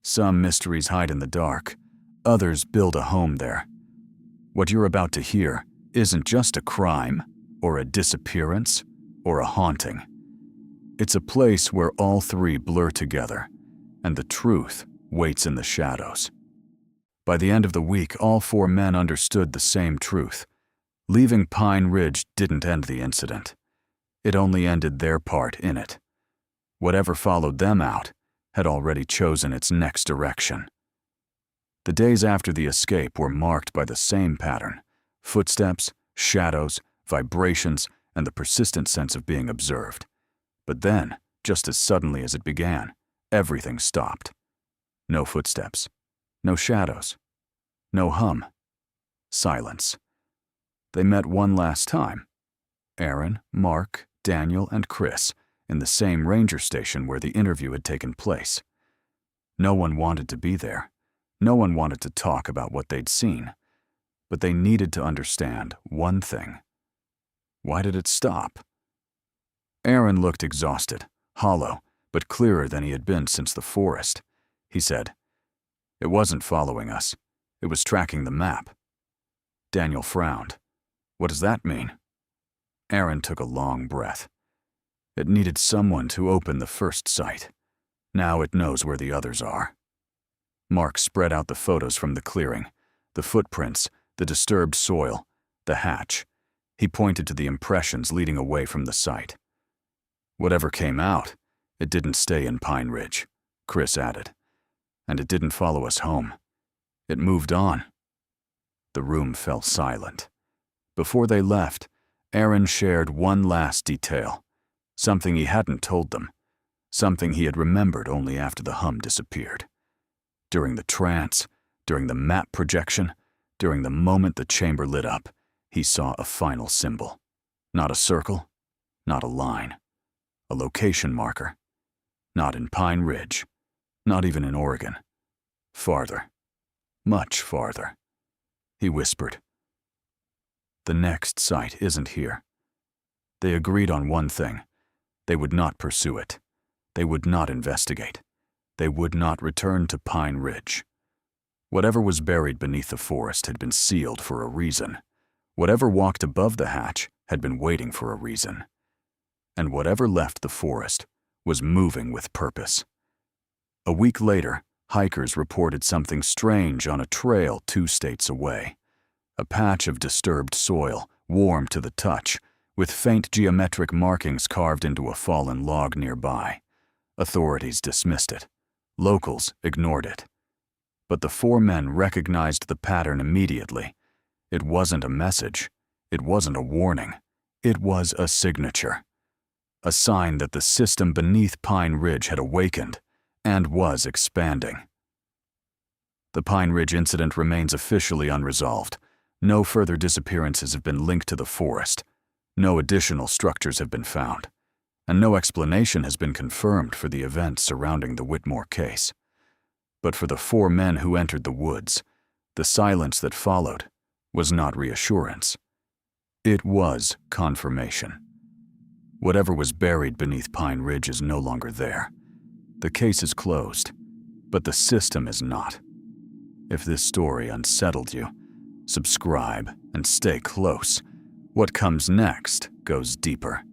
Some mysteries hide in the dark, others build a home there. What you're about to hear isn't just a crime, or a disappearance, or a haunting. It's a place where all three blur together, and the truth waits in the shadows. By the end of the week, all four men understood the same truth. Leaving Pine Ridge didn't end the incident. It only ended their part in it. Whatever followed them out had already chosen its next direction. The days after the escape were marked by the same pattern: footsteps, shadows, vibrations, and the persistent sense of being observed. But then, just as suddenly as it began, everything stopped. No footsteps, no shadows, no hum, silence. They met one last time. Aaron, Mark, Daniel, and Chris in the same ranger station where the interview had taken place. No one wanted to be there. No one wanted to talk about what they'd seen. But they needed to understand one thing. Why did it stop? Aaron looked exhausted, hollow, but clearer than he had been since the forest. He said, "It wasn't following us. It was tracking the map." Daniel frowned. "What does that mean?" Aaron took a long breath. It needed someone to open the first sight. Now it knows where the others are. Mark spread out the photos from the clearing, the footprints, the disturbed soil, the hatch. He pointed to the impressions leading away from the site. "Whatever came out, it didn't stay in Pine Ridge," Chris added. "And it didn't follow us home. It moved on." The room fell silent. Before they left, Aaron shared one last detail, something he hadn't told them, something he had remembered only after the hum disappeared. During the trance, during the map projection, during the moment the chamber lit up, he saw a final symbol. Not a circle, not a line. A location marker. Not in Pine Ridge, not even in Oregon. Farther, much farther. He whispered, "The next site isn't here." They agreed on one thing. They would not pursue it. They would not investigate. They would not return to Pine Ridge. Whatever was buried beneath the forest had been sealed for a reason. Whatever walked above the hatch had been waiting for a reason. And whatever left the forest was moving with purpose. A week later, hikers reported something strange on a trail 2 states away. A patch of disturbed soil, warm to the touch, with faint geometric markings carved into a fallen log nearby. Authorities dismissed it. Locals ignored it. But the 4 men recognized the pattern immediately. It wasn't a message. It wasn't a warning. It was a signature. A sign that the system beneath Pine Ridge had awakened and was expanding. The Pine Ridge incident remains officially unresolved. No further disappearances have been linked to the forest. No additional structures have been found. And no explanation has been confirmed for the events surrounding the Whitmore case. But for the 4 men who entered the woods, the silence that followed was not reassurance. It was confirmation. Whatever was buried beneath Pine Ridge is no longer there. The case is closed, but the system is not. If this story unsettled you, subscribe and stay close. What comes next goes deeper.